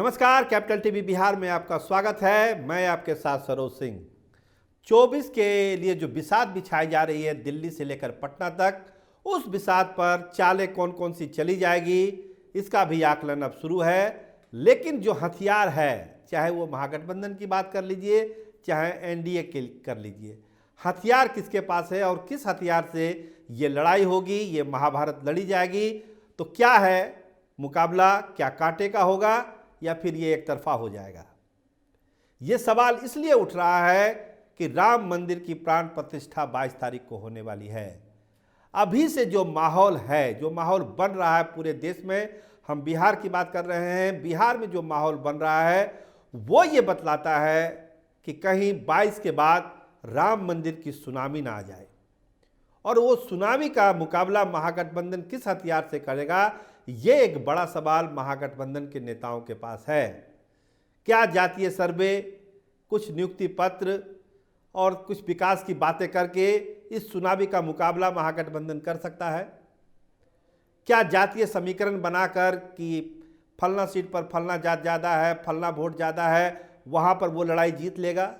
नमस्कार, capital TV Bihar में आपका स्वागत है। मैं आपके साथ सरोज सिंह। 24 के लिए जो बिसात बिछाई जा रही है दिल्ली से लेकर पटना तक, उस बिसात पर चालें कौन कौन सी चली जाएगी, इसका भी आकलन अब शुरू है। लेकिन जो हथियार है, चाहे वो महागठबंधन की बात कर लीजिए, चाहे एनडीए की कर लीजिए, हथियार किसके पास है और किस हथियार से ये लड़ाई होगी, ये महाभारत लड़ी जाएगी। तो क्या है मुकाबला, क्या कांटे का होगा या फिर ये एक तरफा हो जाएगा? ये सवाल इसलिए उठ रहा है कि राम मंदिर की प्राण प्रतिष्ठा 22 तारीख को होने वाली है। अभी से जो माहौल है, जो माहौल बन रहा है पूरे देश में, हम बिहार की बात कर रहे हैं, बिहार में जो माहौल बन रहा है वो ये बतलाता है कि कहीं 22 के बाद राम मंदिर की सुनामी ना आ जाए। और वो सुनामी का मुकाबला महागठबंधन किस हथियार से करेगा, ये एक बड़ा सवाल महागठबंधन के नेताओं के पास है। क्या जातीय सर्वे, कुछ नियुक्ति पत्र और कुछ विकास की बातें करके इस सुनामी का मुकाबला महागठबंधन कर सकता है? क्या जातीय समीकरण बनाकर कि फलना सीट पर फलना जात ज़्यादा है, फलना वोट ज़्यादा है, वहाँ पर वो लड़ाई जीत लेगा?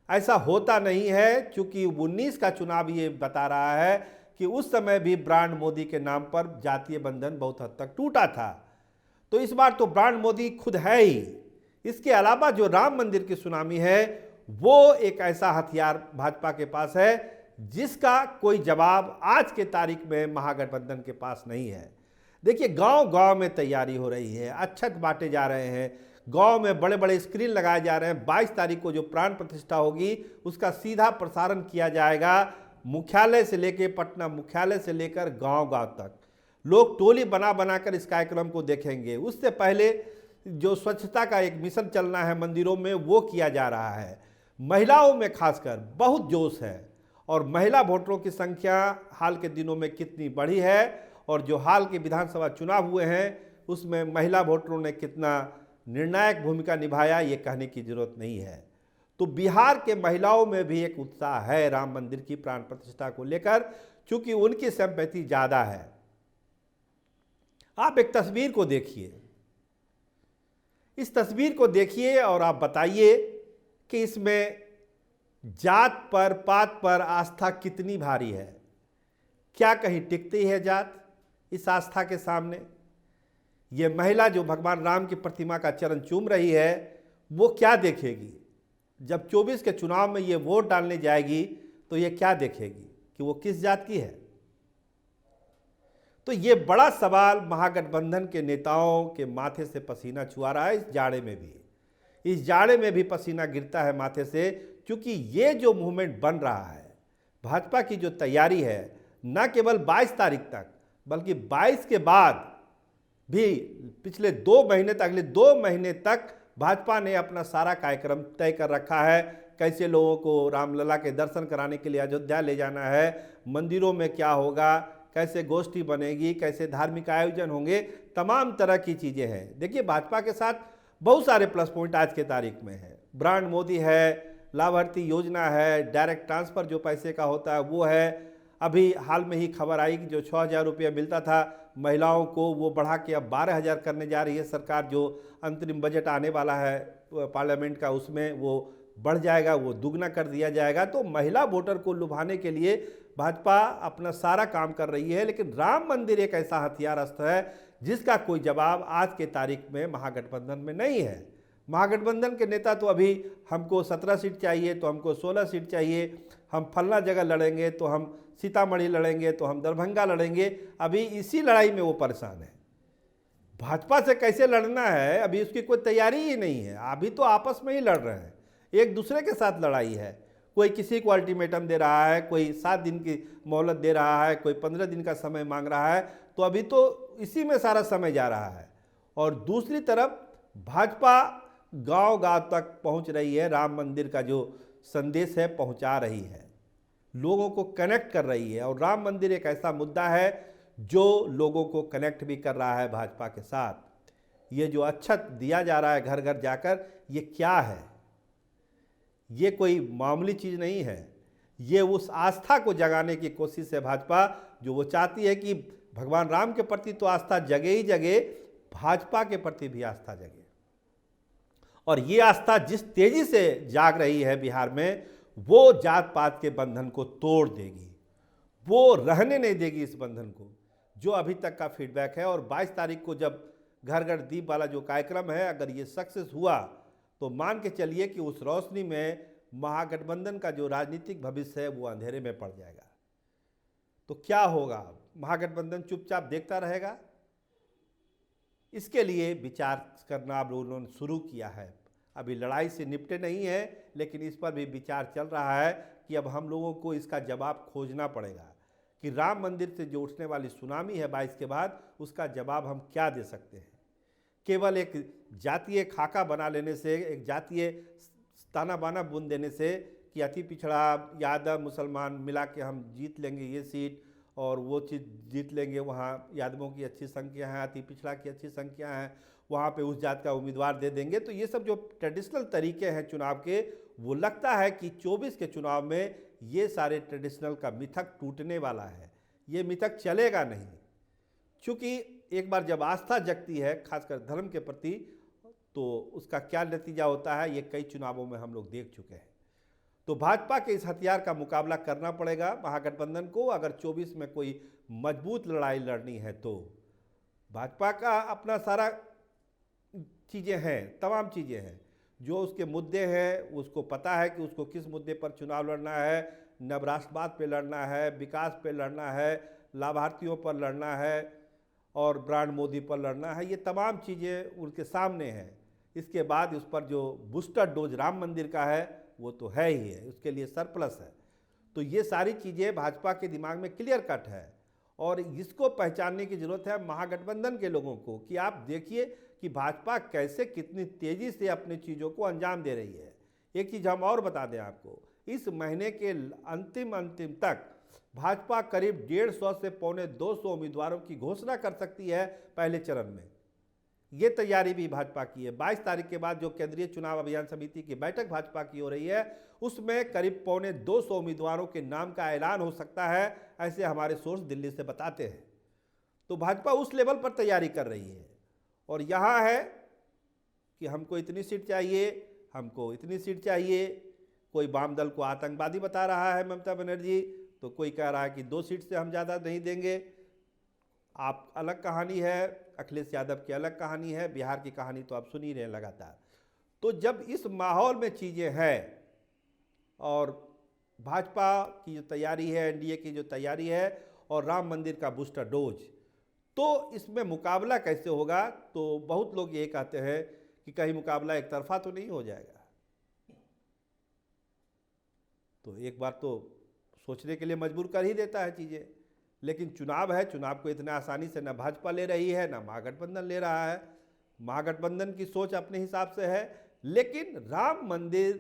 ऐसा होता नहीं है, क्योंकि 19 का चुनाव ये बता रहा है कि उस समय भी ब्रांड मोदी के नाम पर जातीय बंधन बहुत हद तक टूटा था। तो इस बार तो ब्रांड मोदी खुद है ही। इसके अलावा जो राम मंदिर की सुनामी है वो एक ऐसा हथियार भाजपा के पास है जिसका कोई जवाब आज के तारीख में महागठबंधन के पास नहीं है। देखिए, गांव गांव में तैयारी हो रही है, अक्षत बांटे जा रहे हैं, गांव में बड़े बड़े स्क्रीन लगाए जा रहे हैं। 22 तारीख को जो प्राण प्रतिष्ठा होगी उसका सीधा प्रसारण किया जाएगा, मुख्यालय से लेकर पटना मुख्यालय से लेकर गांव गांव तक। लोग टोली बना बनाकर इस कार्यक्रम को देखेंगे। उससे पहले जो स्वच्छता का एक मिशन चलना है मंदिरों में, वो किया जा रहा है। महिलाओं में खासकर बहुत जोश है और महिला वोटरों की संख्या हाल के दिनों में कितनी बढ़ी है और जो हाल के विधानसभा चुनाव हुए हैं उसमें महिला वोटरों ने कितना निर्णायक भूमिका निभाया, ये कहने की जरूरत नहीं है। तो बिहार के महिलाओं में भी एक उत्साह है राम मंदिर की प्राण प्रतिष्ठा को लेकर, क्योंकि उनकी सिंपैथी ज़्यादा है। आप एक तस्वीर को देखिए, इस तस्वीर को देखिए और आप बताइए कि इसमें जात पर, पात पर आस्था कितनी भारी है। क्या कहीं टिकती है जात इस आस्था के सामने? ये महिला जो भगवान राम की प्रतिमा का चरण चूम रही है वो क्या देखेगी जब 24 के चुनाव में ये वोट डालने जाएगी? तो ये क्या देखेगी कि वो किस जात की है? तो ये बड़ा सवाल महागठबंधन के नेताओं के माथे से पसीना छुआ रहा है। इस जाड़े में भी, इस जाड़े में भी पसीना गिरता है माथे से, क्योंकि ये जो मूवमेंट बन रहा है, भाजपा की जो तैयारी है, न केवल 22 तारीख तक बल्कि 22 के बाद भी पिछले 2 महीने तक, अगले 2 महीने तक भाजपा ने अपना सारा कार्यक्रम तय कर रखा है। कैसे लोगों को रामलला के दर्शन कराने के लिए अयोध्या ले जाना है, मंदिरों में क्या होगा, कैसे गोष्ठी बनेगी, कैसे धार्मिक आयोजन होंगे, तमाम तरह की चीज़ें हैं। देखिए, भाजपा के साथ बहुत सारे प्लस पॉइंट आज के तारीख में है। ब्रांड मोदी है, लाभार्थी योजना है, डायरेक्ट ट्रांसफ़र जो पैसे का होता है वो है। अभी हाल में ही खबर आई कि जो 6,000 रुपया मिलता था महिलाओं को, वो बढ़ा के अब 12,000 करने जा रही है सरकार। जो अंतरिम बजट आने वाला है पार्लियामेंट का, उसमें वो बढ़ जाएगा, वो दुगना कर दिया जाएगा। तो महिला वोटर को लुभाने के लिए भाजपा अपना सारा काम कर रही है। लेकिन राम मंदिर एक ऐसा हथियार अस्त्र है जिसका कोई जवाब आज के तारीख में महागठबंधन में नहीं है। महागठबंधन के नेता तो अभी हमको 17 सीट चाहिए, तो हमको 16 सीट चाहिए, हम फलना जगह लड़ेंगे, तो हम सीतामढ़ी लड़ेंगे, तो हम दरभंगा लड़ेंगे। अभी इसी लड़ाई में वो परेशान है। भाजपा से कैसे लड़ना है अभी उसकी कोई तैयारी ही नहीं है। अभी तो आपस में ही लड़ रहे हैं, एक दूसरे के साथ लड़ाई है। कोई किसी को अल्टीमेटम दे रहा है, कोई 7 दिन की मोहलत दे रहा है, कोई 15 दिन का समय मांग रहा है। तो अभी तो इसी में सारा समय जा रहा है। और दूसरी तरफ भाजपा गांव गांव तक पहुंच रही है, राम मंदिर का जो संदेश है पहुंचा रही है, लोगों को कनेक्ट कर रही है। और राम मंदिर एक ऐसा मुद्दा है जो लोगों को कनेक्ट भी कर रहा है भाजपा के साथ। ये जो अक्षत दिया जा रहा है घर घर जाकर, ये क्या है? ये कोई मामूली चीज़ नहीं है। ये उस आस्था को जगाने की कोशिश है भाजपा, जो वो चाहती है कि भगवान राम के प्रति तो आस्था जगे ही जगे, भाजपा के प्रति भी आस्था जगे। और ये आस्था जिस तेजी से जाग रही है बिहार में, वो जात पात के बंधन को तोड़ देगी, वो रहने नहीं देगी इस बंधन को, जो अभी तक का फीडबैक है। और 22 तारीख को जब घर घर दीप वाला जो कार्यक्रम है, अगर ये सक्सेस हुआ तो मान के चलिए कि उस रोशनी में महागठबंधन का जो राजनीतिक भविष्य है वो अंधेरे में पड़ जाएगा। तो क्या होगा? महागठबंधन चुपचाप देखता रहेगा? इसके लिए विचार करना अब लोगों ने शुरू किया है। अभी लड़ाई से निपटे नहीं है, लेकिन इस पर भी विचार चल रहा है कि अब हम लोगों को इसका जवाब खोजना पड़ेगा कि राम मंदिर से जो उठने वाली सुनामी है 22 के बाद, उसका जवाब हम क्या दे सकते हैं। केवल एक जातीय खाका बना लेने से, एक जातीय ताना बाना बुन देने से कि अति पिछड़ा यादव मुसलमान मिला के हम जीत लेंगे ये सीट और वो चीज़ जीत लेंगे, वहाँ यादवों की अच्छी संख्या है, अति पिछड़ा की अच्छी संख्या है, वहाँ पे उस जात का उम्मीदवार दे देंगे। तो ये सब जो ट्रेडिशनल तरीके हैं चुनाव के, वो लगता है कि 24 के चुनाव में ये सारे ट्रेडिशनल का मिथक टूटने वाला है। ये मिथक चलेगा नहीं, क्योंकि एक बार जब आस्था जगती है खासकर धर्म के प्रति, तो उसका क्या नतीजा होता है ये कई चुनावों में हम लोग देख चुके हैं। तो भाजपा के इस हथियार का मुकाबला करना पड़ेगा महागठबंधन को, अगर 24 में कोई मजबूत लड़ाई लड़नी है तो। भाजपा का अपना सारा चीज़ें हैं, तमाम चीज़ें हैं, जो उसके मुद्दे हैं उसको पता है कि उसको किस मुद्दे पर चुनाव लड़ना है। नवराष्ट्रवाद पे लड़ना है, विकास पे लड़ना है, लाभार्थियों पर लड़ना है और ब्रांड मोदी पर लड़ना है। ये तमाम चीज़ें उनके सामने हैं। इसके बाद उस पर जो बूस्टर डोज राम मंदिर का है वो तो है ही है, उसके लिए सरप्लस है। तो ये सारी चीज़ें भाजपा के दिमाग में क्लियर कट है और इसको पहचानने की ज़रूरत है महागठबंधन के लोगों को कि आप देखिए कि भाजपा कैसे कितनी तेज़ी से अपनी चीज़ों को अंजाम दे रही है। एक चीज़ हम और बता दें आपको, इस महीने के अंतिम तक भाजपा करीब 150 से पौने 200 उम्मीदवारों की घोषणा कर सकती है पहले चरण में। ये तैयारी भी भाजपा की है। 22 तारीख के बाद जो केंद्रीय चुनाव अभियान समिति की बैठक भाजपा की हो रही है, उसमें करीब पौने 200 उम्मीदवारों के नाम का ऐलान हो सकता है, ऐसे हमारे सोर्स दिल्ली से बताते हैं। तो भाजपा उस लेवल पर तैयारी कर रही है और यहाँ है कि हमको इतनी सीट चाहिए, हमको इतनी सीट चाहिए। कोई वाम दल को आतंकवादी बता रहा है ममता बनर्जी, तो कोई कह रहा है कि 2 सीट से हम ज़्यादा नहीं देंगे। आप अलग कहानी है, अखिलेश यादव की अलग कहानी है, बिहार की कहानी तो आप सुन ही रहे हैं लगातार। तो जब इस माहौल में चीज़ें हैं और भाजपा की जो तैयारी है, एनडीए की जो तैयारी है और राम मंदिर का बूस्टर डोज, तो इसमें मुकाबला कैसे होगा? तो बहुत लोग ये कहते हैं कि कहीं मुकाबला एक तरफा तो नहीं हो जाएगा। तो एक बार तो सोचने के लिए मजबूर कर ही देता है चीज़ें। लेकिन चुनाव है, चुनाव को इतना आसानी से न भाजपा ले रही है न महागठबंधन ले रहा है। महागठबंधन की सोच अपने हिसाब से है, लेकिन राम मंदिर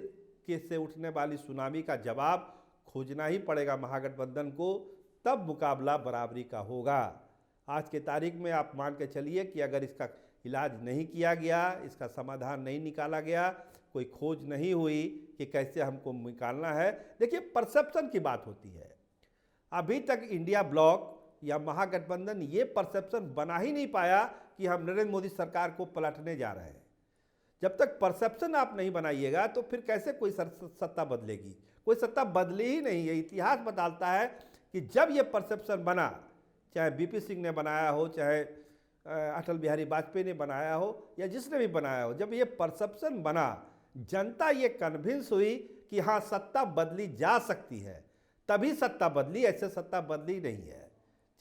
के से उठने वाली सुनामी का जवाब खोजना ही पड़ेगा महागठबंधन को, तब मुकाबला बराबरी का होगा। आज के तारीख में आप मान के चलिए कि अगर इसका इलाज नहीं किया गया, इसका समाधान नहीं निकाला गया, कोई खोज नहीं हुई कि कैसे हमको निकालना है। देखिए, परसेप्शन की बात होती है। अभी तक इंडिया ब्लॉक या महागठबंधन ये परसेप्शन बना ही नहीं पाया कि हम नरेंद्र मोदी सरकार को पलटने जा रहे हैं। जब तक परसेप्शन आप नहीं बनाइएगा तो फिर कैसे कोई सत्ता बदलेगी? कोई सत्ता बदली ही नहीं है। इतिहास बताता है कि जब ये परसेप्शन बना, चाहे बीपी सिंह ने बनाया हो, चाहे अटल बिहारी वाजपेयी ने बनाया हो या जिसने भी बनाया हो, जब ये परसेप्शन बना, जनता ये कन्विंस हुई कि हाँ सत्ता बदली जा सकती है, तभी सत्ता बदली। ऐसे सत्ता बदली नहीं है।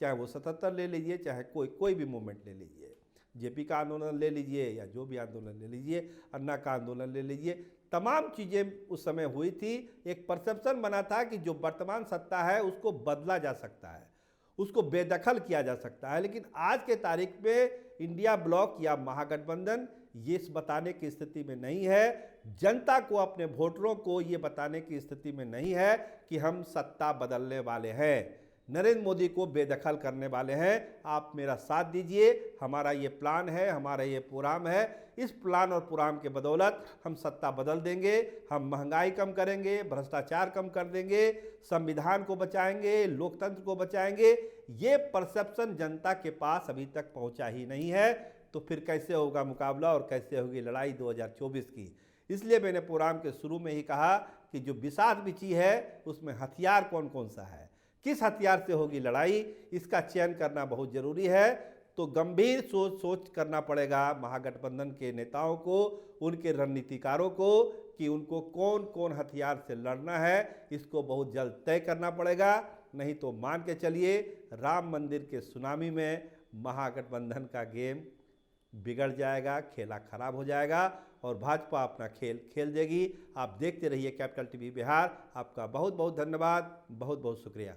चाहे वो 77 ले लीजिए, चाहे कोई भी मूवमेंट ले लीजिए, जेपी का आंदोलन ले लीजिए या जो भी आंदोलन ले लीजिए, अन्ना का आंदोलन ले लीजिए, तमाम चीज़ें उस समय हुई थी। एक परसेप्शन बना था कि जो वर्तमान सत्ता है उसको बदला जा सकता है, उसको बेदखल किया जा सकता है। लेकिन आज के तारीख में इंडिया ब्लॉक या महागठबंधन ये बताने की स्थिति में नहीं है, जनता को, अपने वोटरों को ये बताने की स्थिति में नहीं है कि हम सत्ता बदलने वाले हैं, नरेंद्र मोदी को बेदखल करने वाले हैं। आप मेरा साथ दीजिए, हमारा ये प्लान है, हमारा ये प्रोग्राम है। इस प्लान और प्रोग्राम के बदौलत हम सत्ता बदल देंगे, हम महंगाई कम करेंगे, भ्रष्टाचार कम कर देंगे, संविधान को बचाएंगे, लोकतंत्र को बचाएंगे। ये परसेप्शन जनता के पास अभी तक पहुंचा ही नहीं है। तो फिर कैसे होगा मुकाबला और कैसे होगी लड़ाई 2024 की। इसलिए मैंने प्रोग्राम के शुरू में ही कहा कि जो बिसात बिछी है उसमें हथियार कौन कौन सा है, किस हथियार से होगी लड़ाई, इसका चयन करना बहुत ज़रूरी है। तो गंभीर सोच करना पड़ेगा महागठबंधन के नेताओं को, उनके रणनीतिकारों को, कि उनको कौन कौन हथियार से लड़ना है। इसको बहुत जल्द तय करना पड़ेगा, नहीं तो मान के चलिए राम मंदिर के सुनामी में महागठबंधन का गेम बिगड़ जाएगा, खेला खराब हो जाएगा और भाजपा अपना खेल खेल देगी। आप देखते रहिए कैपिटल टीवी बिहार। आपका बहुत बहुत धन्यवाद, बहुत बहुत शुक्रिया।